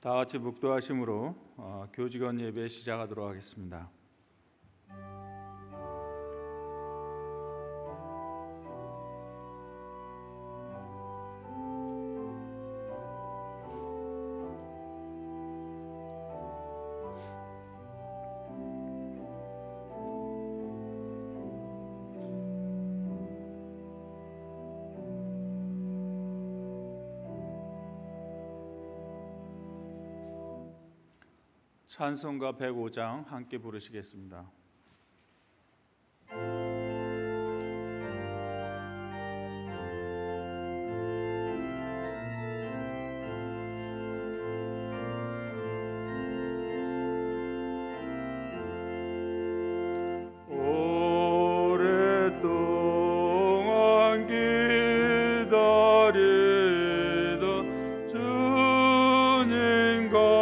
다 같이 묵도하심으로 교직원 예배 시작하도록 하겠습니다. 찬송가 105장 함께 부르시겠습니다. 오랫동안 기다리던 주님과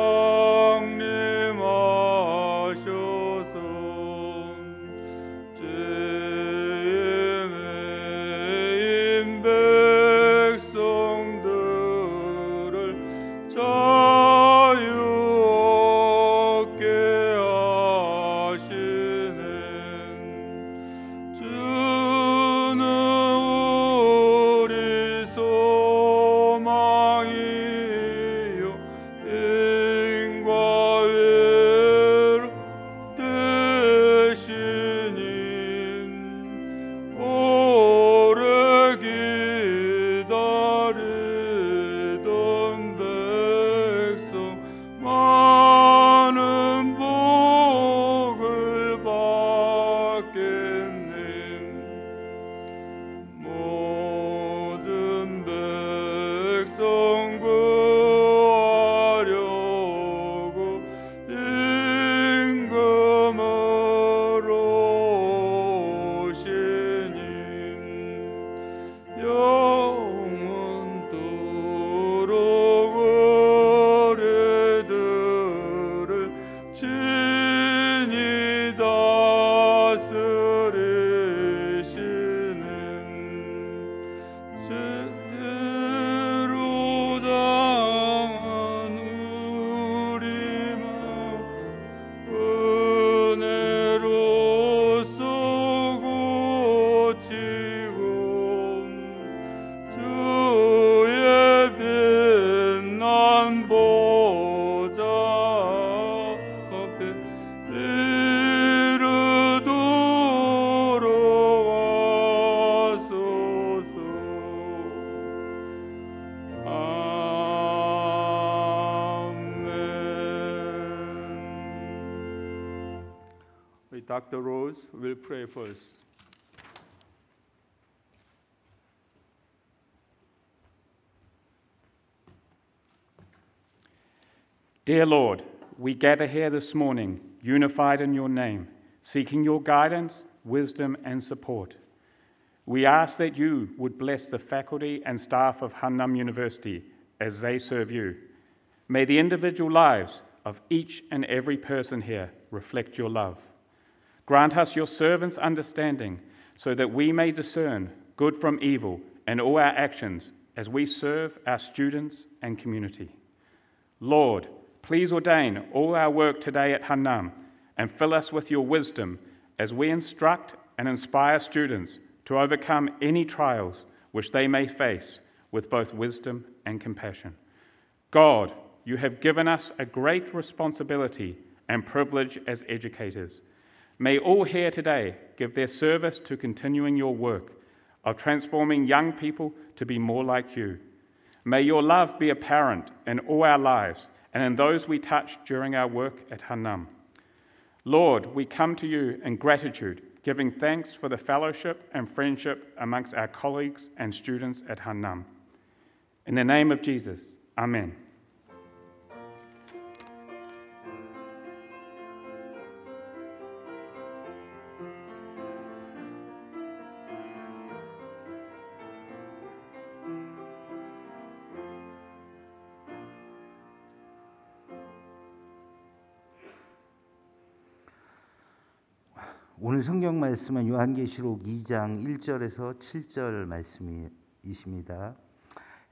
Dr. Rose will pray first. Dear Lord, we gather here this morning, unified in your name, seeking your guidance, wisdom, and support. We ask that you would bless the faculty and staff of Hannam University as they serve you. May the individual lives of each and every person here reflect your love. Grant us your servants' understanding so that we may discern good from evil in all our actions as we serve our students and community. Lord, please ordain all our work today at Hannam and fill us with your wisdom as we instruct and inspire students to overcome any trials which they may face with both wisdom and compassion. God, you have given us a great responsibility and privilege as educators. May all here today give their service to continuing your work of transforming young people to be more like you. May your love be apparent in all our lives and in those we touch during our work at Hannam. Lord, we come to you in gratitude, giving thanks for the fellowship and friendship amongst our colleagues and students at Hannam. In the name of Jesus, Amen. 오늘 성경 말씀은 요한계시록 2장 1절에서 7절 말씀이십니다.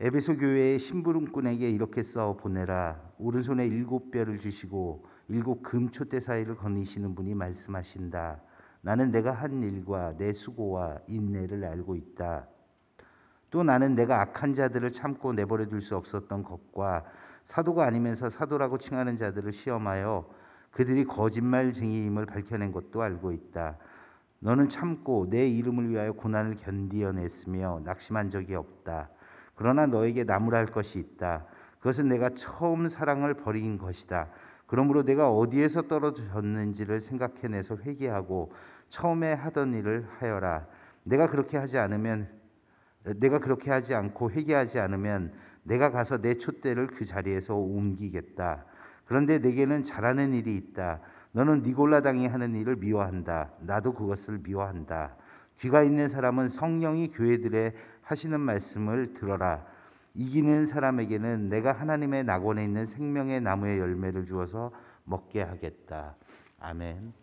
에베소 교회의 심부름꾼에게 이렇게 써 보내라. 오른손에 7뼈를 주시고 7 금촛대 사이를 거니시는 분이 말씀하신다. 나는 내가 한 일과 내 수고와 인내를 알고 있다. 또 나는 내가 악한 자들을 참고 내버려 둘 수 없었던 것과 사도가 아니면서 사도라고 칭하는 자들을 시험하여 그들이 거짓말쟁이임을 밝혀낸 것도 알고 있다. 너는 참고 내 이름을 위하여 고난을 견디어냈으며 낙심한 적이 없다. 그러나 너에게 나무랄 것이 있다. 그것은 내가 처음 사랑을 버린 것이다. 그러므로 내가 어디에서 떨어졌는지를 생각해내서 회개하고 처음에 하던 일을 하여라. 내가 그렇게 하지 않고 회개하지 않으면 내가 가서 내 촛대를 그 자리에서 옮기겠다. 그런데 내게는 잘하는 일이 있다. 너는 니골라당이 하는 일을 미워한다. 나도 그것을 미워한다. 귀가 있는 사람은 성령이 교회들에 하시는 말씀을 들어라. 이기는 사람에게는 내가 하나님의 낙원에 있는 생명의 나무의 열매를 주어서 먹게 하겠다. 아멘.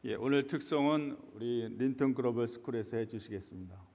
예, 오늘 특송은 우리 린턴 글로벌 스쿨에서 해주시겠습니다.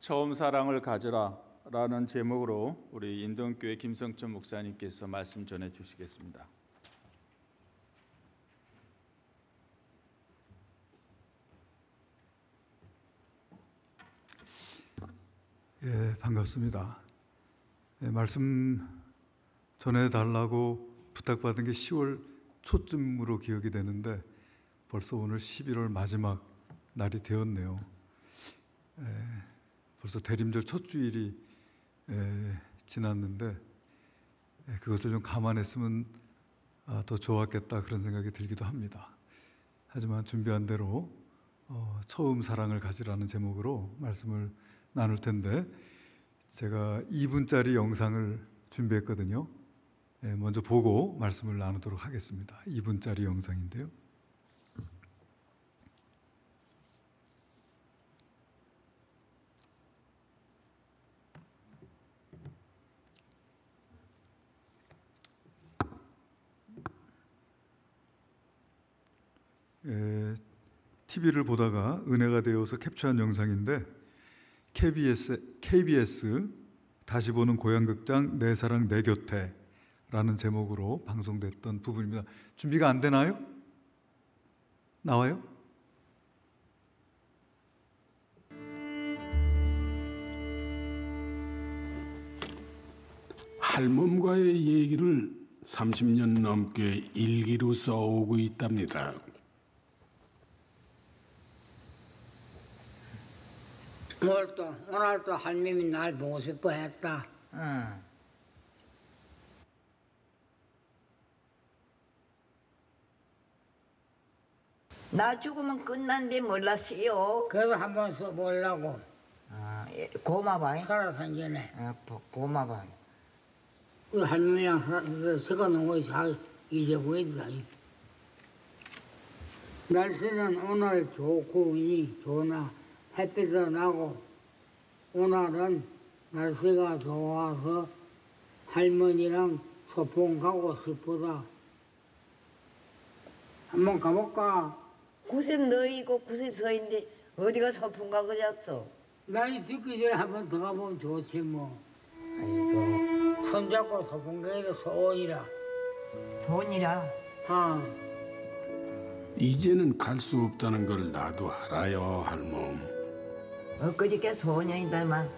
처음 사랑을 가져라 라는 제목으로 우리 인동교회 김성천 목사님께서 말씀 전해 주시겠습니다. 예, 반갑습니다. 예, 말씀 전해달라고 부탁받은 게 10월 초쯤으로 기억이 되는데 벌써 오늘 11월 마지막 날이 되었네요. 벌써 대림절 첫 주일이 지났는데 그것을 좀 감안했으면 더 좋았겠다 그런 생각이 들기도 합니다. 하지만 준비한 대로 처음 사랑을 가지라는 제목으로 말씀을 나눌 텐데 제가 2분짜리 영상을 준비했거든요. 먼저 보고 말씀을 나누도록 하겠습니다. 2분짜리 영상인데요. TV를 보다가 은혜가 되어서 캡처한 영상인데 KBS 다시 보는 고향극장 내 사랑 내 곁에라는 제목으로 방송됐던 부분입니다. 준비가 안 되나요? 나와요? 할멈과의 얘기를 30년 넘게 일기로 써오고 있답니다. 오늘도 할멈이 날 보고 싶어 했다. 나 죽으면 끝난데 몰랐어요. 그래도 한번 써보려고. 고마워요. 살아산 전에. 고마워요. 우리 할머니랑 적어놓은 것이 잘 잊어버린다. 날씨는 오늘 좋고 운이 좋으나 햇빛도 나고 오늘은 날씨가 좋아서 할머니랑 소풍 가고 싶다. 한번 가볼까? 곳에 너이고 곳에 서인데 어디가 소풍 가고 잤어? 나이 죽기 전에 한번 더 가보면 좋지 뭐. 아이고 손잡고 소풍 가기도 소원이라. 돈이라. 이제는 갈 수 없다는 걸 나도 알아요, 할멈. 엊그저께 소년이다만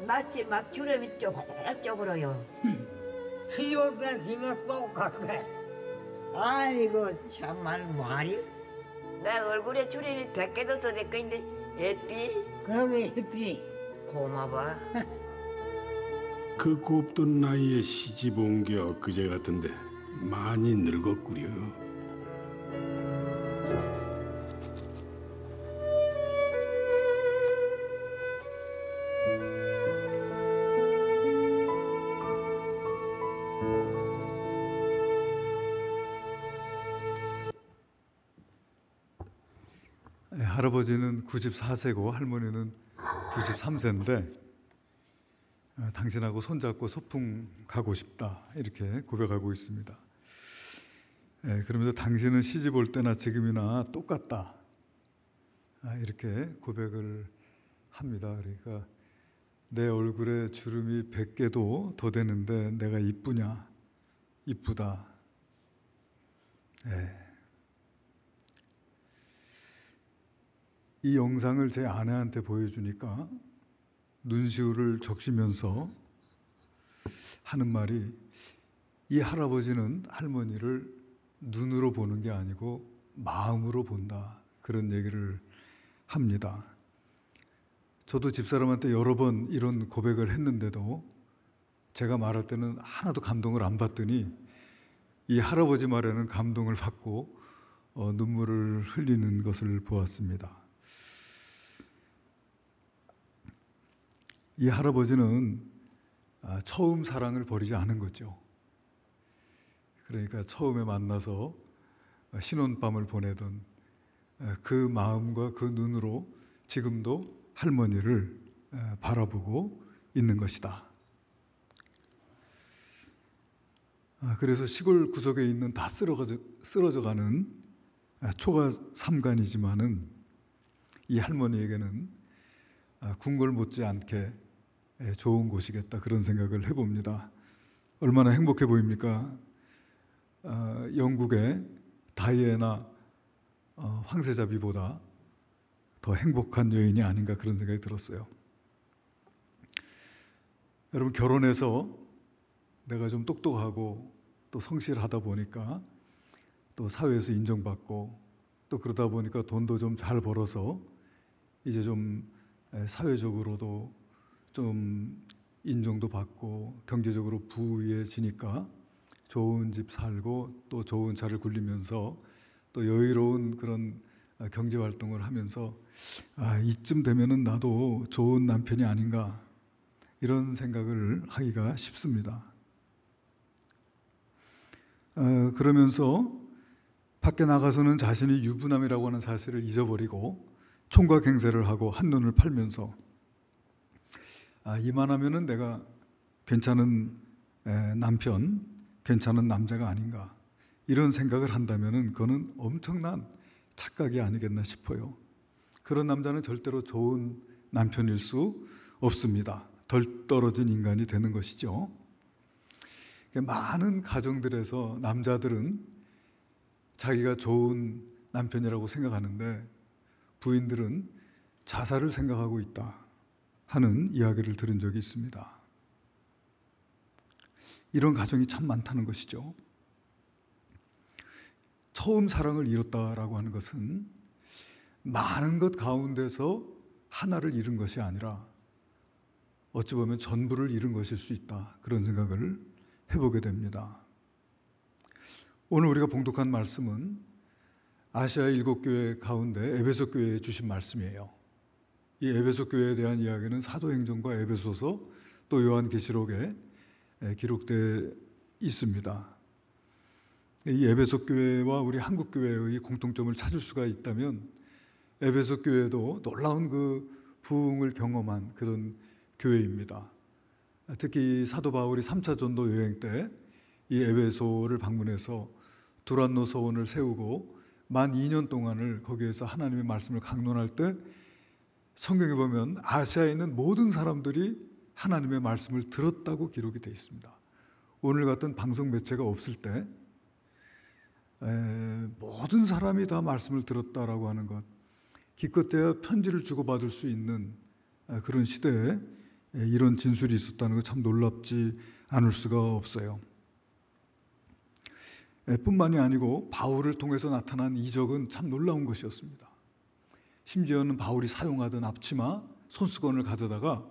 마치 막 주름이 쪼그러요. 시집올 때 집에 똑같아. 아이고 정말 말이. 내 얼굴에 주름이 100개도 더 될 거인데 예삐. 그러면 햇빛. 고마워. 그 곱던 나이에 시집 온 게 엊그제 같은데 많이 늙었구려. 할아버지는 94세고 할머니는 93세인데 당신하고 손잡고 소풍 가고 싶다 이렇게 고백하고 있습니다. 그러면서 당신은 시집 올 때나 지금이나 똑같다 이렇게 고백을 합니다. 그러니까 내 얼굴에 주름이 100개도 더 되는데 내가 이쁘냐? 이쁘다. 이 영상을 제 아내한테 보여주니까 눈시울을 적시면서 하는 말이 이 할아버지는 할머니를 눈으로 보는 게 아니고 마음으로 본다 그런 얘기를 합니다. 저도 집사람한테 여러 번 이런 고백을 했는데도 제가 말할 때는 하나도 감동을 안 받더니 이 할아버지 말에는 감동을 받고 눈물을 흘리는 것을 보았습니다. 이 할아버지는 처음 사랑을 버리지 않은 거죠. 그러니까 처음에 만나서 신혼밤을 보내던 그 마음과 그 눈으로 지금도 할머니를 바라보고 있는 것이다. 그래서 시골 구석에 있는 다 쓰러져가는 초가 삼간이지만은 이 할머니에게는 궁궐 못지않게 좋은 곳이겠다 그런 생각을 해봅니다. 얼마나 행복해 보입니까? 영국의 다이애나 황세자비보다 더 행복한 여인이 아닌가 그런 생각이 들었어요. 여러분 결혼해서 내가 좀 똑똑하고 또 성실하다 보니까 또 사회에서 인정받고 또 그러다 보니까 돈도 좀 잘 벌어서 이제 좀 사회적으로도 좀 인정도 받고 경제적으로 부유해지니까 좋은 집 살고 또 좋은 차를 굴리면서 또 여유로운 그런 경제 활동을 하면서 이쯤 되면은 나도 좋은 남편이 아닌가 이런 생각을 하기가 쉽습니다. 그러면서 밖에 나가서는 자신이 유부남이라고 하는 사실을 잊어버리고 총각행세를 하고 한눈을 팔면서 이만하면은 내가 괜찮은 남편, 괜찮은 남자가 아닌가 이런 생각을 한다면은 그거는 엄청난 착각이 아니겠나 싶어요. 그런 남자는 절대로 좋은 남편일 수 없습니다. 덜 떨어진 인간이 되는 것이죠. 많은 가정들에서 남자들은 자기가 좋은 남편이라고 생각하는데 부인들은 자살을 생각하고 있다 하는 이야기를 들은 적이 있습니다. 이런 가정이 참 많다는 것이죠. 처음 사랑을 잃었다라고 하는 것은 많은 것 가운데서 하나를 잃은 것이 아니라 어찌 보면 전부를 잃은 것일 수 있다, 그런 생각을 해보게 됩니다. 오늘 우리가 봉독한 말씀은 아시아 7교회 가운데 에베소 교회에 주신 말씀이에요. 이 에베소 교회에 대한 이야기는 사도행전과 에베소서 또 요한계시록에 기록되어 있습니다. 이 에베소 교회와 우리 한국 교회의 공통점을 찾을 수가 있다면 에베소 교회도 놀라운 그 부흥을 경험한 그런 교회입니다. 특히 사도 바울이 3차 전도 여행 때 이 에베소를 방문해서 두란노 서원을 세우고 만 2년 동안을 거기에서 하나님의 말씀을 강론할 때 성경에 보면 아시아에 있는 모든 사람들이 하나님의 말씀을 들었다고 기록이 되어 있습니다. 오늘 같은 방송 매체가 없을 때 모든 사람이 다 말씀을 들었다라고 하는 것, 기껏해야 편지를 주고받을 수 있는 그런 시대에 이런 진술이 있었다는 것 참 놀랍지 않을 수가 없어요. 뿐만이 아니고 바울을 통해서 나타난 이적은 참 놀라운 것이었습니다. 심지어는 바울이 사용하던 앞치마, 손수건을 가져다가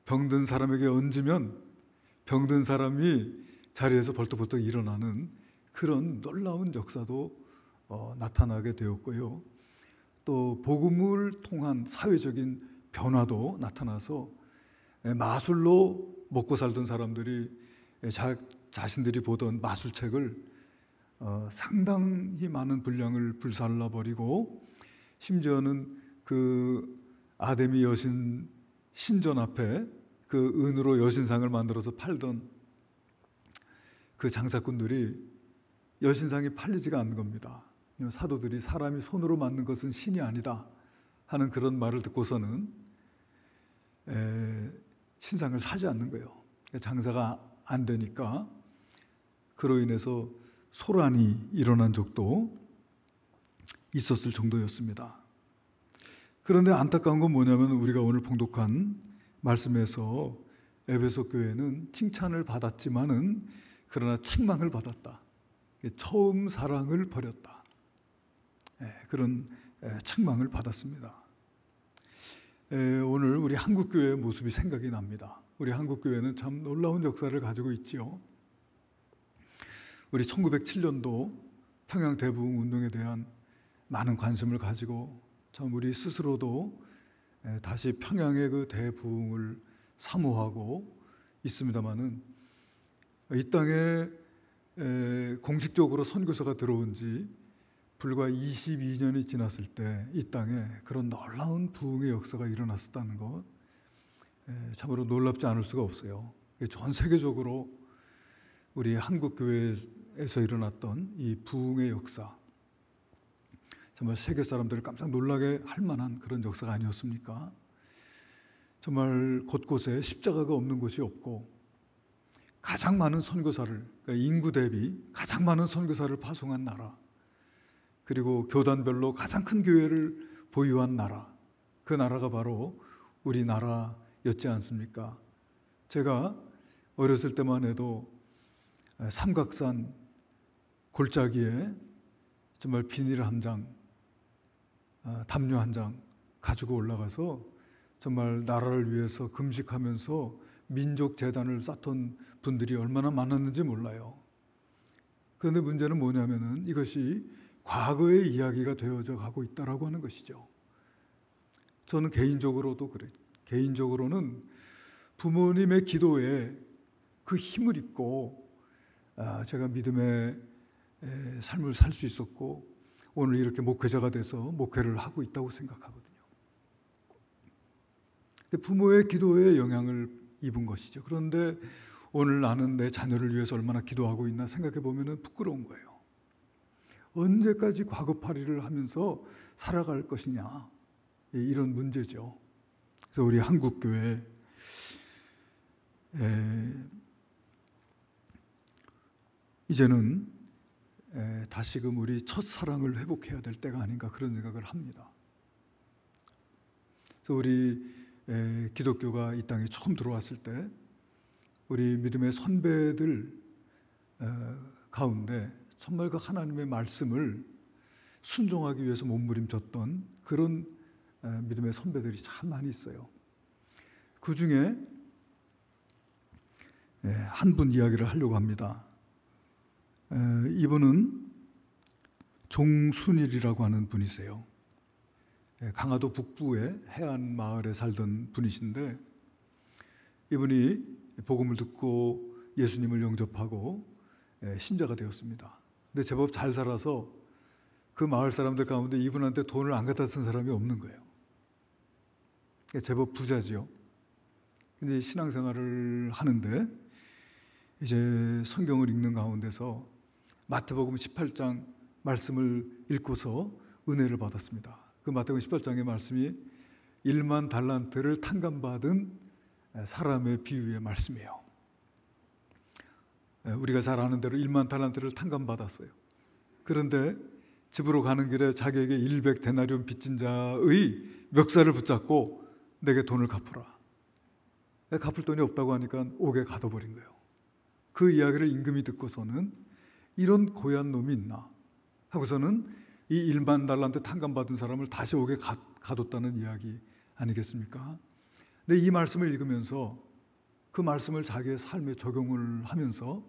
병든 사람에게 얹으면 병든 사람이 자리에서 벌떡벌떡 일어나는 그런 놀라운 역사도 나타나게 되었고요. 또 복음을 통한 사회적인 변화도 나타나서 마술로 먹고 살던 사람들이 자신들이 보던 마술책을 상당히 많은 분량을 불살라 버리고 심지어는 그 아데미 여신 신전 앞에 그 은으로 여신상을 만들어서 팔던 그 장사꾼들이 여신상이 팔리지가 않는 겁니다. 사도들이 사람이 손으로 만든 것은 신이 아니다 하는 그런 말을 듣고서는 신상을 사지 않는 거예요. 장사가 안 되니까 그로 인해서 소란이 일어난 적도 있었을 정도였습니다. 그런데 안타까운 건 뭐냐면 우리가 오늘 봉독한 말씀에서 에베소 교회는 칭찬을 받았지만은 그러나 책망을 받았다. 처음 사랑을 버렸다. 그런 책망을 받았습니다. 오늘 우리 한국 교회의 모습이 생각이 납니다. 우리 한국 교회는 참 놀라운 역사를 가지고 있지요. 우리 1907년도 평양 대부흥 운동에 대한 많은 관심을 가지고 참 우리 스스로도 다시 평양의 그 대부흥을 사모하고 있습니다만은 이 땅에 공식적으로 선교사가 들어온 지 불과 22년이 지났을 때 이 땅에 그런 놀라운 부흥의 역사가 일어났었다는 것 참으로 놀랍지 않을 수가 없어요. 전 세계적으로 우리 한국 교회에서 일어났던 이 부흥의 역사, 정말 세계 사람들을 깜짝 놀라게 할 만한 그런 역사가 아니었습니까? 정말 곳곳에 십자가가 없는 곳이 없고 가장 많은 선교사를, 그러니까 인구 대비 가장 많은 선교사를 파송한 나라, 그리고 교단별로 가장 큰 교회를 보유한 나라, 그 나라가 바로 우리나라였지 않습니까? 제가 어렸을 때만 해도 삼각산 골짜기에 정말 비닐 한 장, 담요 한 장 가지고 올라가서 정말 나라를 위해서 금식하면서 민족 재단을 쌓던 분들이 얼마나 많았는지 몰라요. 그런데 문제는 뭐냐면은 이것이 과거의 이야기가 되어져 가고 있다라고 하는 것이죠. 저는 개인적으로도 그래요. 개인적으로는 부모님의 기도에 그 힘을 입고 제가 믿음의 삶을 살 수 있었고 오늘 이렇게 목회자가 돼서 목회를 하고 있다고 생각하거든요. 근데 부모의 기도에 영향을 입은 것이죠. 그런데 오늘 나는 내 자녀를 위해서 얼마나 기도하고 있나 생각해 보면 부끄러운 거예요. 언제까지 과거팔이를 하면서 살아갈 것이냐, 이런 문제죠. 그래서 우리 한국교회 이제는 다시금 우리 첫사랑을 회복해야 될 때가 아닌가 그런 생각을 합니다. 그래서 우리 기독교가 이 땅에 처음 들어왔을 때 우리 믿음의 선배들 가운데 정말 그 하나님의 말씀을 순종하기 위해서 몸부림쳤던 그런 믿음의 선배들이 참 많이 있어요. 그 중에 한 분 이야기를 하려고 합니다. 이분은 종순일이라고 하는 분이세요. 강화도 북부의 해안 마을에 살던 분이신데 이분이 복음을 듣고 예수님을 영접하고 신자가 되었습니다. 근데 제법 잘 살아서 그 마을 사람들 가운데 이분한테 돈을 안 갖다 쓴 사람이 없는 거예요. 제법 부자지요. 근데 신앙생활을 하는데 이제 성경을 읽는 가운데서 마태복음 18장 말씀을 읽고서 은혜를 받았습니다. 그 마태복음 18장의 말씀이 1만 달란트를 탕감받은 사람의 비유의 말씀이에요. 우리가 잘 아는 대로 1만 달란트를 탕감받았어요. 그런데 집으로 가는 길에 자기에게 100데나리온 빚진 자의 멱살을 붙잡고 내게 돈을 갚으라. 갚을 돈이 없다고 하니까 옥에 가둬버린 거예요. 그 이야기를 임금이 듣고서는 이런 고얀 놈이 있나 하고서는 이 1만 달란트 탕감받은 사람을 다시 옥에 가뒀다는 이야기 아니겠습니까? 근데 이 말씀을 읽으면서 그 말씀을 자기의 삶에 적용을 하면서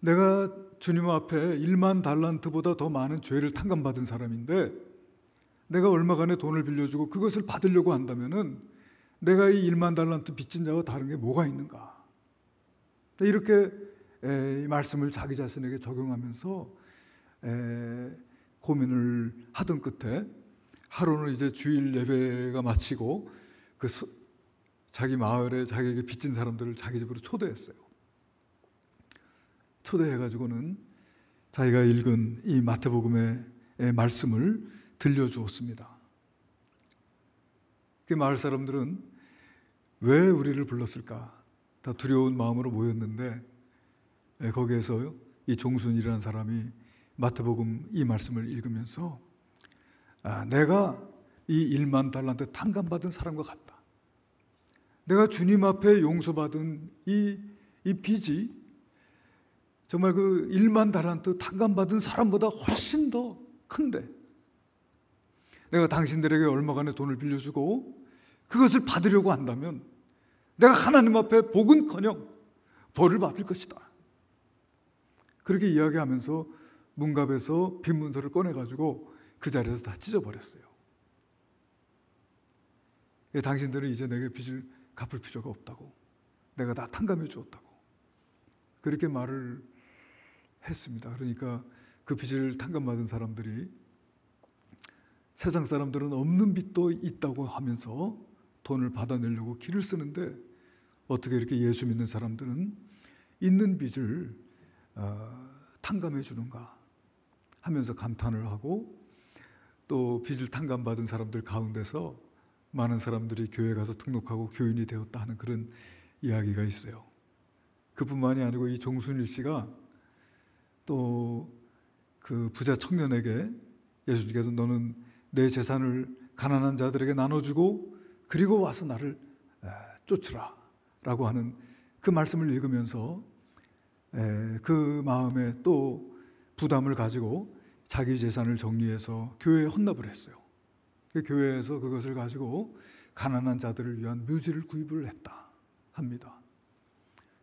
내가 주님 앞에 1만 달란트보다 더 많은 죄를 탕감받은 사람인데 내가 얼마간의 돈을 빌려주고 그것을 받으려고 한다면은 내가 이 1만 달란트 빚진 자와 다른 게 뭐가 있는가? 이렇게 이 말씀을 자기 자신에게 적용하면서 고민을 하던 끝에 하루는 이제 주일 예배가 마치고 그 자기 마을에 자기에게 빚진 사람들을 자기 집으로 초대했어요. 초대해가지고는 자기가 읽은 이 마태복음의 말씀을 들려주었습니다. 그 마을 사람들은 왜 우리를 불렀을까? 다 두려운 마음으로 모였는데 거기에서 이 종순이라는 사람이 마태복음 이 말씀을 읽으면서 내가 이 1만 달란트 탕감받은 사람과 같다. 내가 주님 앞에 용서받은 이 빚이 정말 그 1만 달란트 탕감받은 사람보다 훨씬 더 큰데 내가 당신들에게 얼마간의 돈을 빌려주고 그것을 받으려고 한다면 내가 하나님 앞에 복은커녕 벌을 받을 것이다. 그렇게 이야기하면서 문갑에서 빈 문서를 꺼내가지고 그 자리에서 다 찢어버렸어요. 당신들은 이제 내게 빚을 갚을 필요가 없다고, 내가 다 탕감해 주었다고 그렇게 말을 했습니다. 그러니까 그 빚을 탕감받은 사람들이 세상 사람들은 없는 빚도 있다고 하면서 돈을 받아내려고 길을 쓰는데 어떻게 이렇게 예수 믿는 사람들은 있는 빚을 탕감해 주는가 하면서 감탄을 하고 또 빚을 탕감받은 사람들 가운데서 많은 사람들이 교회 가서 등록하고 교인이 되었다 하는 그런 이야기가 있어요. 그뿐만이 아니고 이 종순일 씨가 또 그 부자 청년에게 예수님께서 너는 내 재산을 가난한 자들에게 나눠주고 그리고 와서 나를 쫓으라 라고 하는 그 말씀을 읽으면서 그 마음에 또 부담을 가지고 자기 재산을 정리해서 교회에 헌납을 했어요. 교회에서 그것을 가지고 가난한 자들을 위한 묘지를 구입을 했다 합니다.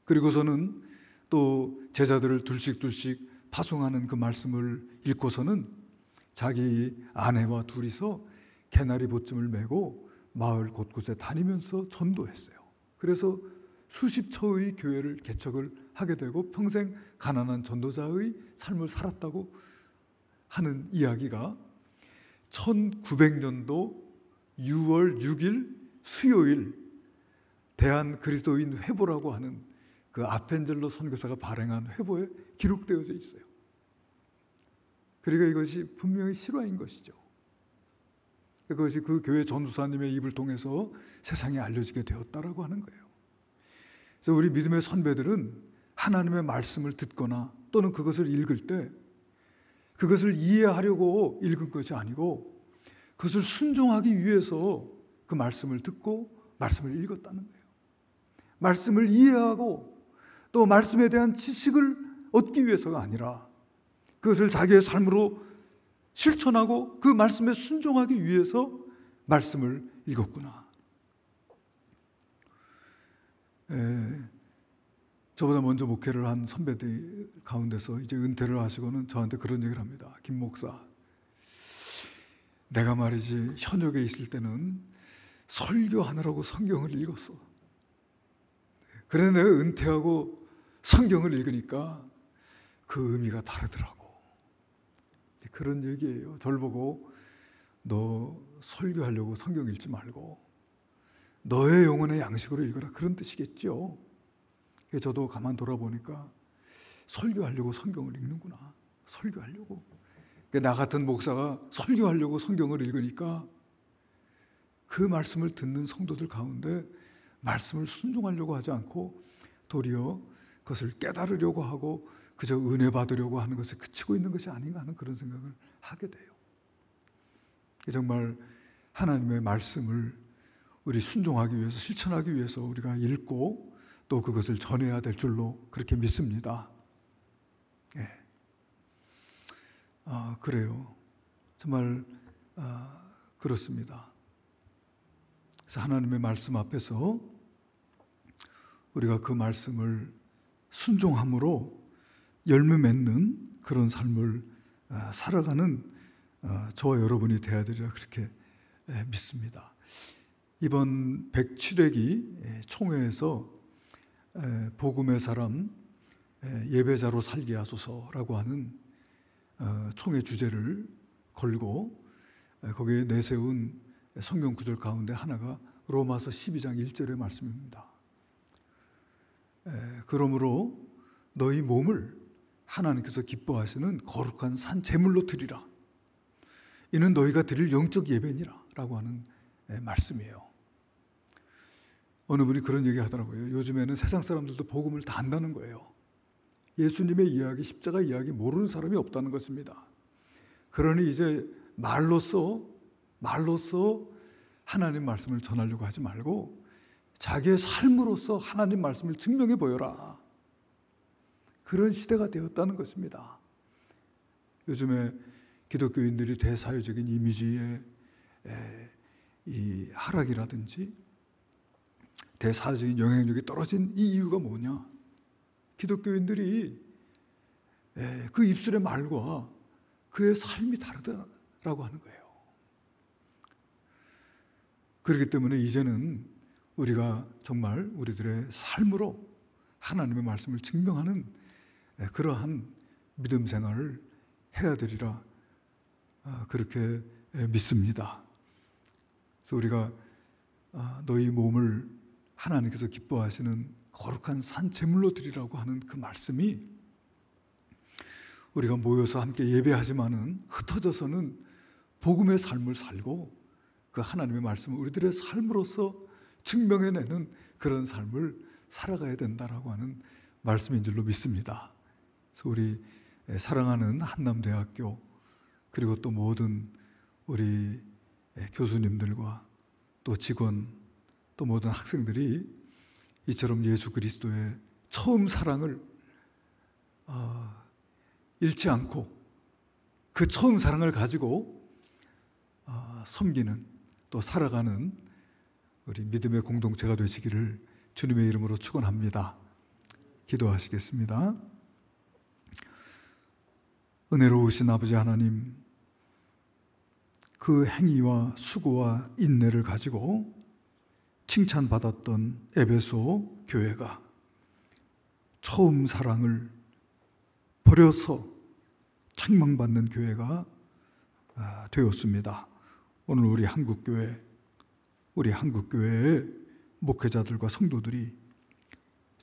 그리고서는 또 제자들을 둘씩 파송하는 그 말씀을 읽고서는 자기 아내와 둘이서 개나리 보쯤을 메고 마을 곳곳에 다니면서 전도했어요. 그래서 수십 처의 교회를 개척을 하게 되고 평생 가난한 전도자의 삶을 살았다고 하는 이야기가 1900년도 6월 6일 수요일 대한 그리스도인 회보라고 하는 그 아펜젤로 선교사가 발행한 회보에 기록되어져 있어요. 그러니까 이것이 분명히 실화인 것이죠. 그것이 그 교회 전도사님의 입을 통해서 세상에 알려지게 되었다라고 하는 거예요. 그래서 우리 믿음의 선배들은 하나님의 말씀을 듣거나 또는 그것을 읽을 때 그것을 이해하려고 읽은 것이 아니고 그것을 순종하기 위해서 그 말씀을 듣고 말씀을 읽었다는 거예요. 말씀을 이해하고 또 말씀에 대한 지식을 얻기 위해서가 아니라 그것을 자기의 삶으로 실천하고 그 말씀에 순종하기 위해서 말씀을 읽었구나. 저보다 먼저 목회를 한 선배들 가운데서 이제 은퇴를 하시고는 저한테 그런 얘기를 합니다. 김 목사, 내가 말이지 현역에 있을 때는 설교하느라고 성경을 읽었어. 그래서 내가 은퇴하고 성경을 읽으니까 그 의미가 다르더라고. 그런 얘기예요. 저를 보고 너 설교하려고 성경 읽지 말고 너의 영혼의 양식으로 읽어라, 그런 뜻이겠죠. 저도 가만 돌아보니까 설교하려고 성경을 읽는구나. 설교하려고. 나 같은 목사가 설교하려고 성경을 읽으니까 그 말씀을 듣는 성도들 가운데 말씀을 순종하려고 하지 않고 도리어 그것을 깨달으려고 하고 그저 은혜 받으려고 하는 것에 그치고 있는 것이 아닌가 하는 그런 생각을 하게 돼요. 정말 하나님의 말씀을 우리 순종하기 위해서, 실천하기 위해서 우리가 읽고 또 그것을 전해야 될 줄로 그렇게 믿습니다. 예. 그래요. 정말 그렇습니다. 그래서 하나님의 말씀 앞에서 우리가 그 말씀을 순종함으로 열매 맺는 그런 삶을 살아가는 저와 여러분이 되어야 되리라 그렇게 믿습니다. 이번 107회기 총회에서 복음의 사람 예배자로 살게 하소서라고 하는 총회 주제를 걸고 거기에 내세운 성경 구절 가운데 하나가 로마서 12장 1절의 말씀입니다. 그러므로 너희 몸을 하나님께서 기뻐하시는 거룩한 산 제물로 드리라. 이는 너희가 드릴 영적 예배니라 라고 하는 말씀이에요. 어느 분이 그런 얘기 하더라고요. 요즘에는 세상 사람들도 복음을 다 안다는 거예요. 예수님의 이야기, 십자가 이야기 모르는 사람이 없다는 것입니다. 그러니 이제 말로써 하나님 말씀을 전하려고 하지 말고 자기의 삶으로서 하나님 말씀을 증명해 보여라. 그런 시대가 되었다는 것입니다. 요즘에 기독교인들이 대사회적인 이미지의 이 하락이라든지 대사회적인 영향력이 떨어진 이 이유가 뭐냐? 기독교인들이 그 입술의 말과 그의 삶이 다르다라고 하는 거예요. 그렇기 때문에 이제는 우리가 정말 우리들의 삶으로 하나님의 말씀을 증명하는 그러한 믿음 생활을 해야 되리라 그렇게 믿습니다. 그래서 우리가 너희 몸을 하나님께서 기뻐하시는 거룩한 산 제물로 드리라고 하는 그 말씀이 우리가 모여서 함께 예배하지만은 흩어져서는 복음의 삶을 살고 그 하나님의 말씀을 우리들의 삶으로서 증명해내는 그런 삶을 살아가야 된다라고 하는 말씀인 줄로 믿습니다. 그래서 우리 사랑하는 한남대학교 그리고 또 모든 우리 교수님들과 또 직원 또 모든 학생들이 이처럼 예수 그리스도의 처음 사랑을 잃지 않고 그 처음 사랑을 가지고 섬기는 또 살아가는 우리 믿음의 공동체가 되시기를 주님의 이름으로 축원합니다. 기도하시겠습니다. 은혜로우신 아버지 하나님, 그 행위와 수고와 인내를 가지고 칭찬받았던 에베소 교회가 처음 사랑을 버려서 책망받는 교회가 되었습니다. 오늘 우리 한국교회의 목회자들과 성도들이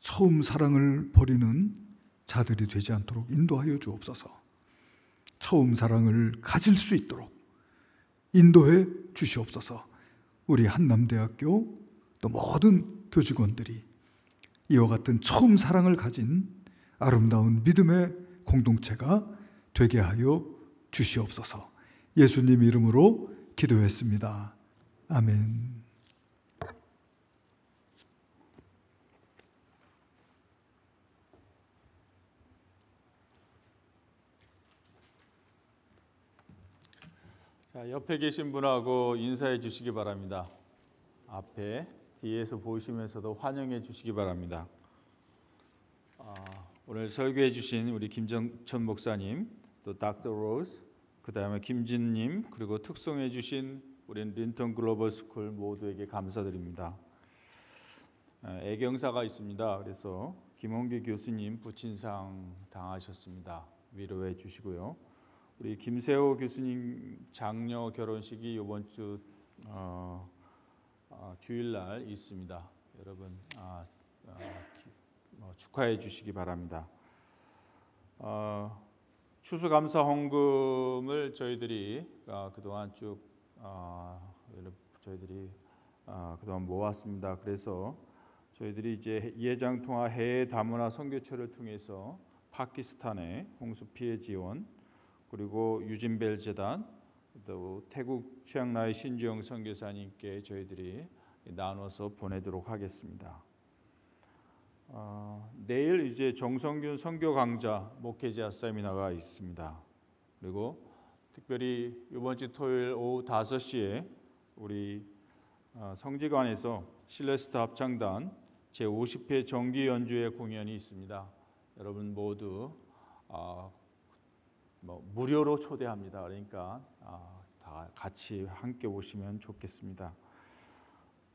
처음 사랑을 버리는 자들이 되지 않도록 인도하여 주옵소서. 처음 사랑을 가질 수 있도록 인도해 주시옵소서. 우리 한남대학교 또 모든 교직원들이 이와 같은 처음 사랑을 가진 아름다운 믿음의 공동체가 되게 하여 주시옵소서. 예수님 이름으로 기도했습니다. 아멘. 자, 옆에 계신 분하고 인사해 주시기 바랍니다. 앞에 뒤에서 보시면서도 환영해 주시기 바랍니다. 오늘 설교해 주신 우리 김정천 목사님, 또 닥터 로즈, 그 다음에 김진님, 그리고 특송해 주신 우리 린턴 글로벌 스쿨 모두에게 감사드립니다. 애경사가 있습니다. 그래서 김홍기 교수님 부친상 당하셨습니다. 위로해 주시고요. 우리 김세호 교수님 장녀 결혼식이 이번 주 주일날 있습니다. 여러분 축하해 주시기 바랍니다. 추수감사 헌금을 저희들이 그동안 쭉 저희들이 그동안 모았습니다. 그래서 저희들이 이제 예장통화 해외 다문화 선교처를 통해서 파키스탄의 홍수 피해 지원, 그리고 유진벨 재단, 또 태국 치앙라이 신주영 선교사님께 저희들이 나눠서 보내도록 하겠습니다. 내일 이제 정성균 선교 강좌 목회자 세미나가 있습니다. 그리고 특별히 이번 주 토요일 오후 5시에 우리 성지관에서 실레스트 합창단 제50회 정기 연주회 공연이 있습니다. 여러분 모두 무료로 초대합니다. 그러니까 다 같이 함께 오시면 좋겠습니다.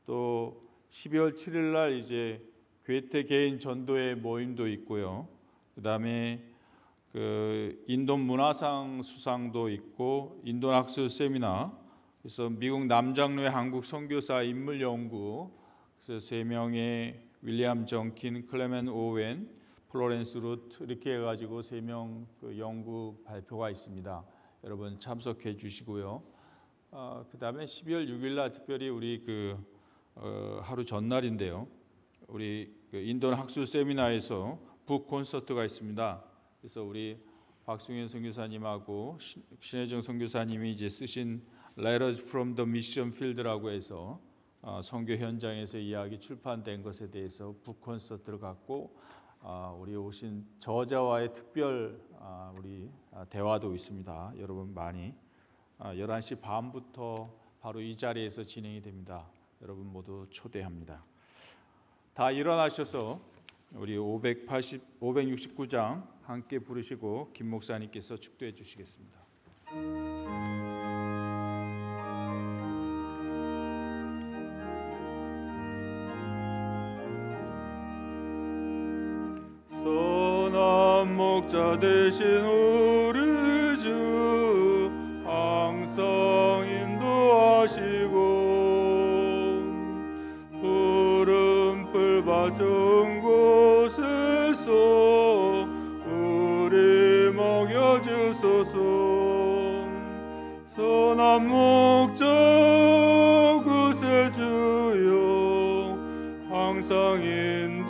또 12월 7일 날 이제 괴테 개인 전도회 모임도 있고요. 그다음에 그 인도 문화상 수상도 있고 인도 학술 세미나, 그래서 미국 남장로의 한국 선교사 인물 연구, 그래서 3명의 윌리엄 정킨, 클레멘 오웬, 플로렌스 루트 이렇게 해가지고 3명 그 연구 발표가 있습니다. 여러분 참석해 주시고요. 그다음에 12월 6일 날 특별히 우리 하루 전날인데요. 우리 인도 학술 세미나에서 북 콘서트가 있습니다. 그래서 우리 박승현 선교사님하고 신혜정 선교사님이 이제 쓰신 Letters from the Mission Field라고 해서 선교 현장에서 이야기 출판된 것에 대해서 북 콘서트를 갖고 우리 오신 저자와의 특별 우리 대화도 있습니다. 여러분 많이 11시 반부터 바로 이 자리에서 진행이 됩니다. 여러분 모두 초대합니다. 다 일어나셔서 우리 569장 함께 부르시고 김 목사님께서 축도해 주시겠습니다. 선한 목자 되신 우리 주 항상 인도하시고 푸른 풀밭 좋은 곳에서 우리 먹여주소서. 선한 목자 구세주여 항상 인도하소서.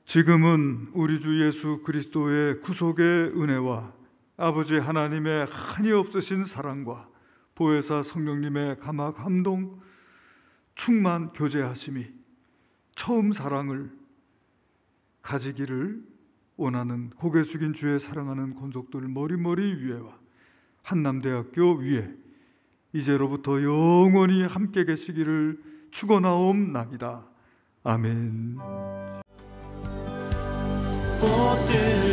지금은 우리 주 예수 그리스도의 구속의 은혜와 아버지 하나님의 한이 없으신 사랑과 보혜사 성령님의 감화 감동 충만 교제하심이 처음 사랑을 가지기를 원하는 고개 숙인 주의 사랑하는 권속들 머리머리 위에와 한남대학교 위에 이제로부터 영원히 함께 계시기를 축원하옵나이다. 아멘. 꽃들